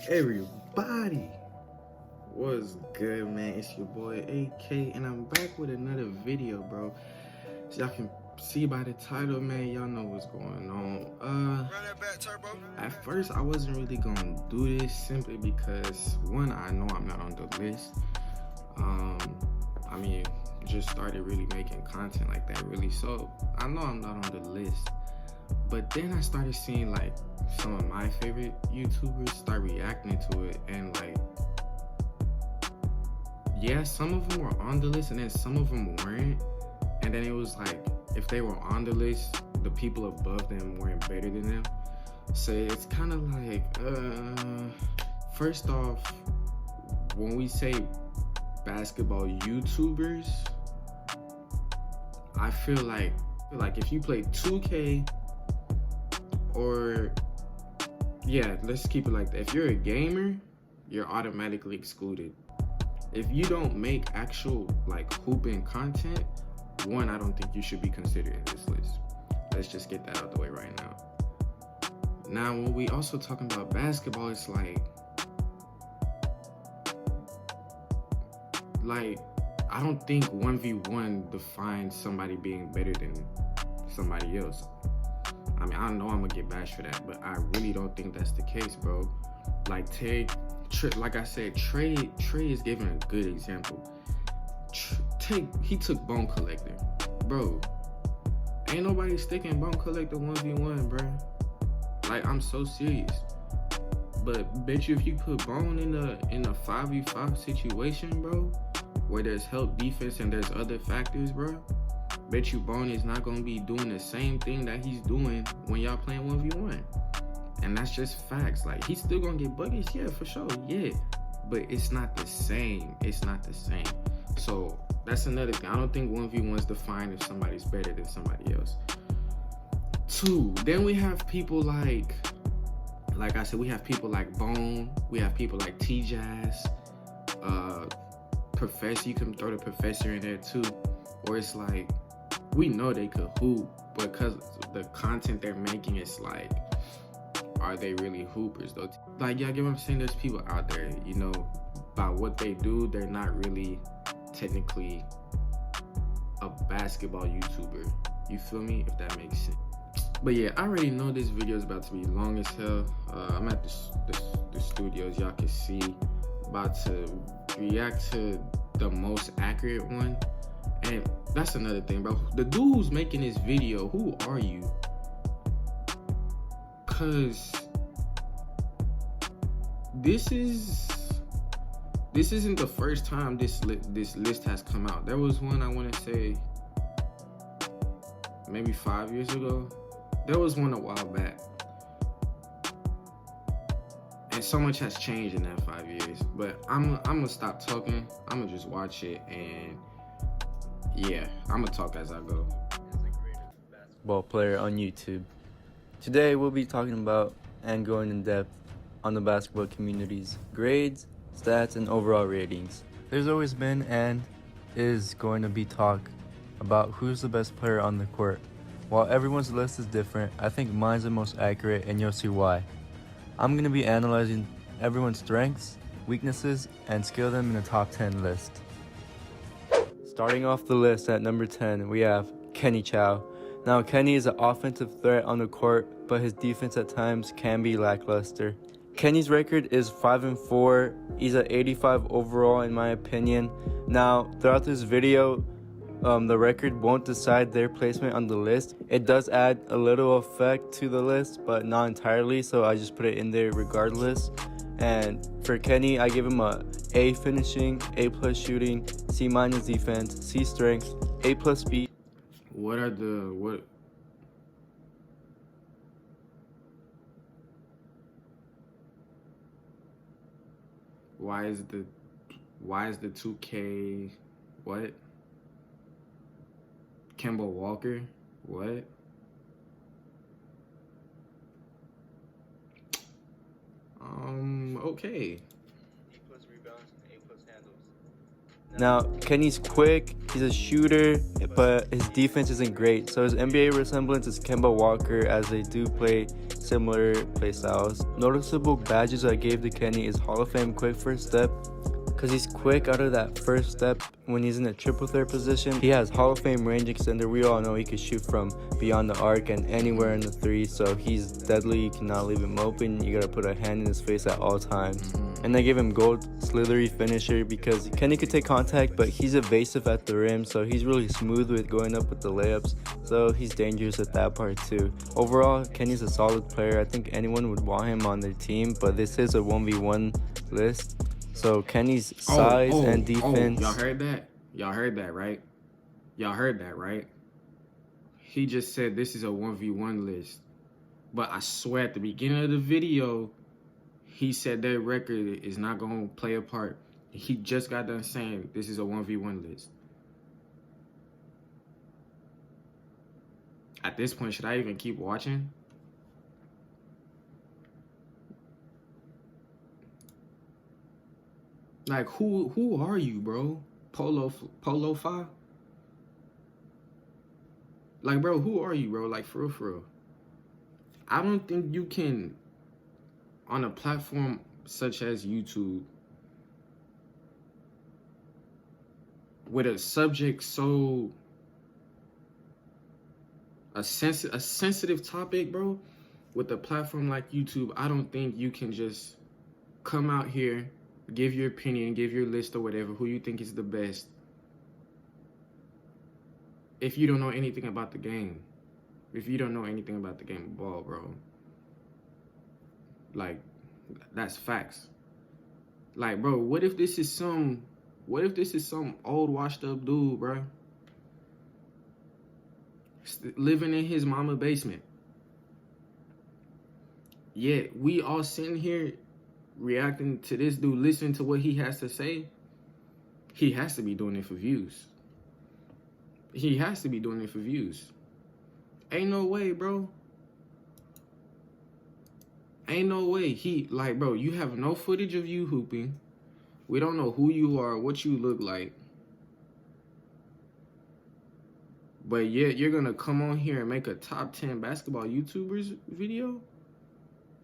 Everybody, what's good, man? It's your boy AK, and I'm back with another video, bro. So y'all can see by the title, man, y'all know what's going on. Run that back, turbo. At first, I wasn't really gonna do this simply because one, I know I'm not on the list. I mean, just started really making content like that, really. So I know I'm not on the list. But then I started seeing like some of my favorite YouTubers start reacting to it, and like, yeah, some of them were on the list and then some of them weren't. And then it was like, if they were on the list, the people above them weren't better than them. So it's kind of like, first off, when we say basketball YouTubers, I feel like if you play 2K, or yeah, let's keep it like that. If you're a gamer, you're automatically excluded. If you don't make actual like hooping content, one, I don't think you should be considered in this list. Let's just get that out the way right now. Now, when we also talking about basketball, it's like I don't think 1v1 defines somebody being better than somebody else. I mean, I know I'm gonna get bashed for that, but I really don't think that's the case, bro. Like, like I said, Trey is giving a good example. He took Bone Collector, bro. Ain't nobody sticking Bone Collector 1v1, bro. Like, I'm so serious. But bet you if you put Bone in a 5v5 situation, bro, where there's help defense and there's other factors, bro, bet you Bone is not gonna be doing the same thing that he's doing when y'all playing 1v1. And that's just facts. Like, he's still gonna get buckets, yeah, for sure, yeah. But it's not the same. It's not the same. So that's another thing. I don't think 1v1 is defined if somebody's better than somebody else. Two, then we have people like I said, we have people like Bone, we have people like T-Jazz, Professor. You can throw the Professor in there too. Or it's like, we know they could hoop, but because the content they're making, it's like, are they really hoopers though? Like, y'all get what I'm saying? There's people out there, you know, by what they do, they're not really technically a basketball YouTuber. You feel me? If that makes sense. But yeah, I already know this video is about to be long as hell. I'm at the studios, y'all can see. About to react to the most accurate one. And that's another thing, bro. The dude who's making this video, who are you? Cause this isn't the first time this list has come out. There was one, I want to say, maybe 5 years ago. There was one a while back. And so much has changed in that 5 years. But I'm gonna stop talking. I'm gonna just watch it, and yeah, I'm gonna talk as I go. Basketball player on YouTube. Today we'll be talking about and going in depth on the basketball community's grades, stats, and overall ratings. There's always been and is going to be talk about who's the best player on the court. While everyone's list is different, I think mine's the most accurate, and you'll see why. I'm going to be analyzing everyone's strengths, weaknesses, and scale them in a top 10 list. Starting off the list at number 10, we have Kenny Chou. Now, Kenny is an offensive threat on the court, but his defense at times can be lackluster. Kenny's record is 5-4. He's at 85 overall, in my opinion. Now, throughout this video, the record won't decide their placement on the list. It does add a little effect to the list, but not entirely, so I just put it in there regardless. And for Kenny, I give him a A finishing, A plus shooting, C minus defense, C strength, A plus speed. Why is the 2K what? Kemba Walker? What? Okay. Now, Kenny's quick, He's a shooter, but his defense isn't great. So his NBA resemblance is Kemba Walker, as they do play similar play styles. Noticeable badges I gave to Kenny is Hall of Fame quick first step, because he's quick out of that first step when he's in a triple threat position. He has Hall of Fame range extender. We all know he can shoot from beyond the arc and anywhere in the three, so he's deadly. You cannot leave him open. You gotta put a hand in his face at all times. And I give him gold slithery finisher because Kenny could take contact, but he's evasive at the rim, so he's really smooth with going up with the layups, so he's dangerous at that part too. Overall, Kenny's a solid player. I think anyone would want him on their team, but this is a 1v1 list. So Kenny's size and defense. Y'all heard that? Y'all heard that, right? Y'all heard that, right? He just said this is a 1v1 list. But I swear at the beginning of the video, he said that record is not going to play a part. He just got done saying this is a 1v1 list. At this point, should I even keep watching? Like, who are you, bro? Polo 5? Like, bro, who are you, bro? Like, for real. I don't think you can, on a platform such as YouTube, with a subject so, a sensitive topic, bro, with a platform like YouTube, I don't think you can just come out here, give your opinion, give your list or whatever, who you think is the best, if you don't know anything about the game. If you don't know anything about the game of ball, bro. Like, that's facts. Like, bro, what if this is some old washed up dude, bro? Living in his mama basement. Yet we all sitting here reacting to this dude, listening to what he has to say. He has to be doing it for views. He has to be doing it for views. Ain't no way, bro. Ain't no way. Like, bro, you have no footage of you hooping. We don't know who you are, what you look like. But yet you're gonna come on here and make a top 10 basketball YouTubers video?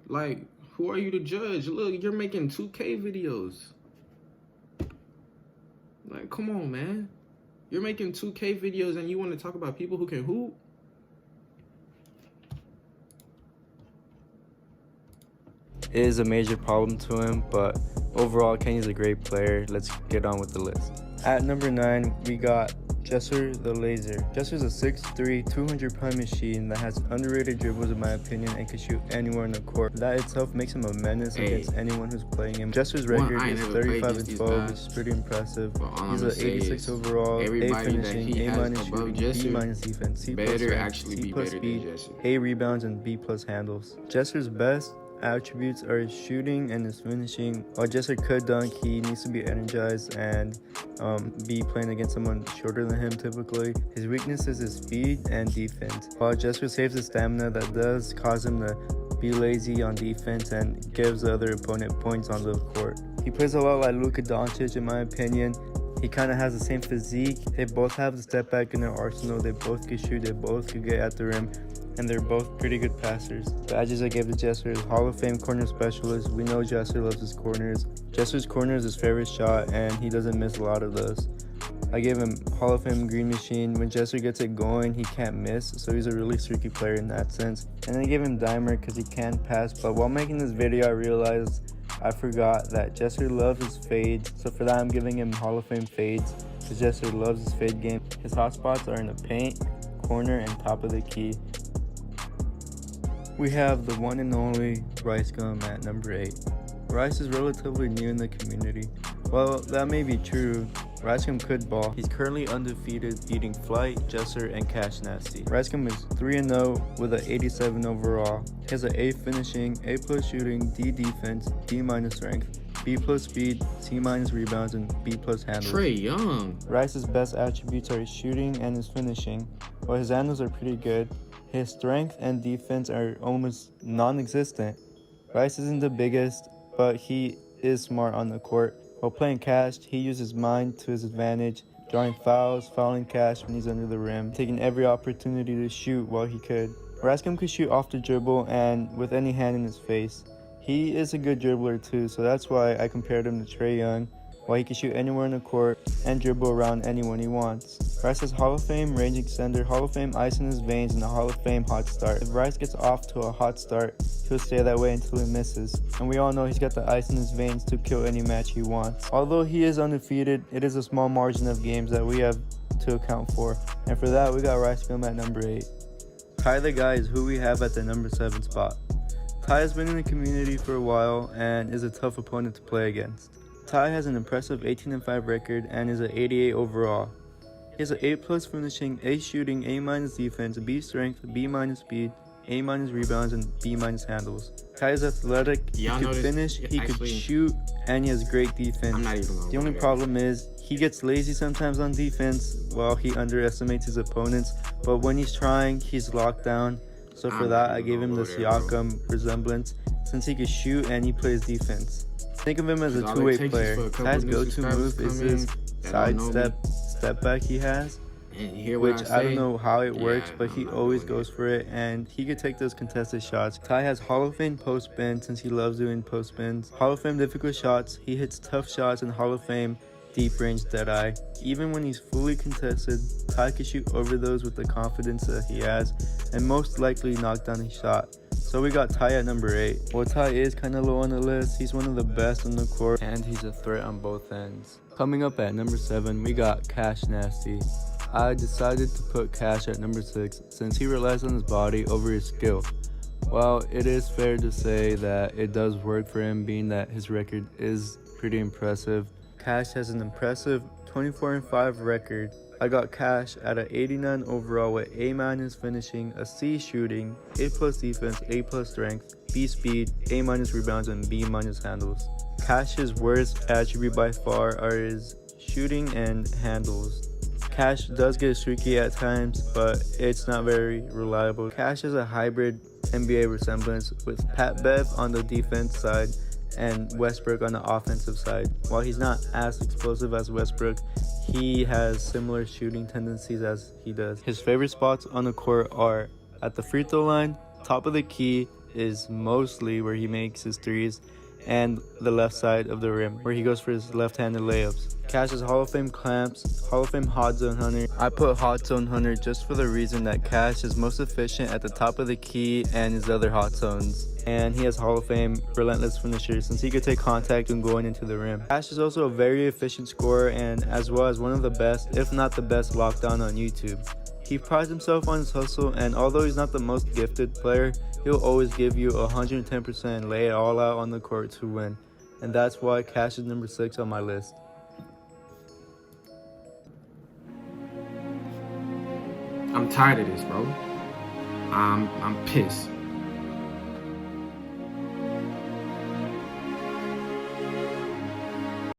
Like, who are you to judge? Look, you're making 2K videos. Like, come on, man. You're making 2K videos and you want to talk about people who can hoop? It is a major problem to him, but overall, Kenny's a great player. Let's get on with the list. At number 9, we got Jester the Laser. Jester's a 6'3", 200-pound machine that has underrated dribbles in my opinion and can shoot anywhere in the court. That itself makes him a menace against anyone who's playing him. Jester's record is 35-12, which is pretty impressive. He's an 86 overall, A finishing, A- shooting, B- defense, C+ strength, C+ speed, A rebounds, and B+ handles. Jester's best attributes are his shooting and his finishing. While Jester could dunk, he needs to be energized and be playing against someone shorter than him typically. His weakness is his speed and defense. While Jester saves his stamina, that does cause him to be lazy on defense and gives the other opponent points on the court. He plays a lot like Luka Doncic in my opinion. He kind of has the same physique. They both have the step back in their arsenal. They both can shoot. They both can get at the rim. And they're both pretty good passers. Badges I gave to Jester is Hall of Fame corner specialist. We know Jester loves his corners. Jester's corner is his favorite shot, and he doesn't miss a lot of those. I gave him Hall of Fame green machine. When Jester gets it going, he can't miss, so he's a really streaky player in that sense. And I gave him Dimer because he can pass, but while making this video, I realized I forgot that Jester loves his fades, so for that I'm giving him Hall of Fame fades, because Jester loves his fade game. His hot spots are in the paint, corner, and top of the key. We have the one and only Rice Gum at number 8. Rice is relatively new in the community. While that may be true, Rice Gum could ball. He's currently undefeated, beating Flight, Jester, and Kash Nasty. Rice Gum is 3-0 with an 87 overall. He has an A finishing, A+ shooting, D defense, D- strength, B+ speed, C- rebounds, and B+ handles. Trey Young. Rice's best attributes are his shooting and his finishing. While his handles are pretty good, his strength and defense are almost non-existent. Rice isn't the biggest, but he is smart on the court. While playing Kash, he uses mind to his advantage drawing fouls, fouling Kash when he's under the rim, taking every opportunity to shoot while he could. Rascom could shoot off the dribble and with any hand in his face. He is a good dribbler too, so that's why I compared him to Trae Young, while he can shoot anywhere in the court and dribble around anyone he wants. Rice has Hall of Fame range extender, Hall of Fame ice in his veins, and a Hall of Fame hot start. If Rice gets off to a hot start, he'll stay that way until he misses. And we all know he's got the ice in his veins to kill any match he wants. Although he is undefeated, it is a small margin of games that we have to account for. And for that, we got Rascom at number 8. Ty the Guy is who we have at the number 7 spot. Ty has been in the community for a while and is a tough opponent to play against. Ty has an impressive 18-5 record and is an 88 overall. He has an A+ finishing, A shooting, A- defense, B strength, B- speed, A- rebounds, and B- handles. Ty is athletic, he could finish, he could shoot, and he has great defense. I'm not even gonna The only problem is he gets lazy sometimes on defense while he underestimates his opponents, but when he's trying, he's locked down. So for that, I gave him the Siakam resemblance since he can shoot and he plays defense. Think of him as a two-way player. Ty's go-to move is this side step back he has, which I don't know how it works, but he always goes for it, and he could take those contested shots. Ty has Hall of Fame post spin since he loves doing post spins. Hall of Fame difficult shots. He hits tough shots, and Hall of Fame deep range deadeye. Even when he's fully contested, Ty can shoot over those with the confidence that he has, and most likely knock down his shot. So we got Ty at number 8. While Ty is kind of low on the list, he's one of the best on the court, and he's a threat on both ends. Coming up at number 7, we got Kash Nasty. I decided to put Kash at number 6 since he relies on his body over his skill. While it is fair to say that it does work for him, being that his record is pretty impressive, Kash has an impressive 24-5 record. I got Kash at an 89 overall with A- finishing, a C shooting, A+ defense, A+ strength, B speed, A- rebounds, and B- handles. Kash's worst attribute by far are his shooting and handles. Kash does get streaky at times, but it's not very reliable. Kash is a hybrid NBA resemblance with Pat Bev on the defense side and Westbrook on the offensive side. While he's not as explosive as Westbrook, he has similar shooting tendencies as he does. His favorite spots on the court are at the free throw line, top of the key is mostly where he makes his threes, and the left side of the rim where he goes for his left-handed layups. Kash has Hall of Fame clamps, Hall of Fame hot zone hunter. I put hot zone hunter just for the reason that Kash is most efficient at the top of the key and his other hot zones. And he has Hall of Fame relentless finisher since he could take contact when going into the rim. Kash is also a very efficient scorer and as well as one of the best, if not the best, lockdown on YouTube. He prides himself on his hustle, and although he's not the most gifted player, he'll always give you 110% and lay it all out on the court to win. And that's why Kash is number 6 on my list. I'm tired of this, bro. I'm pissed.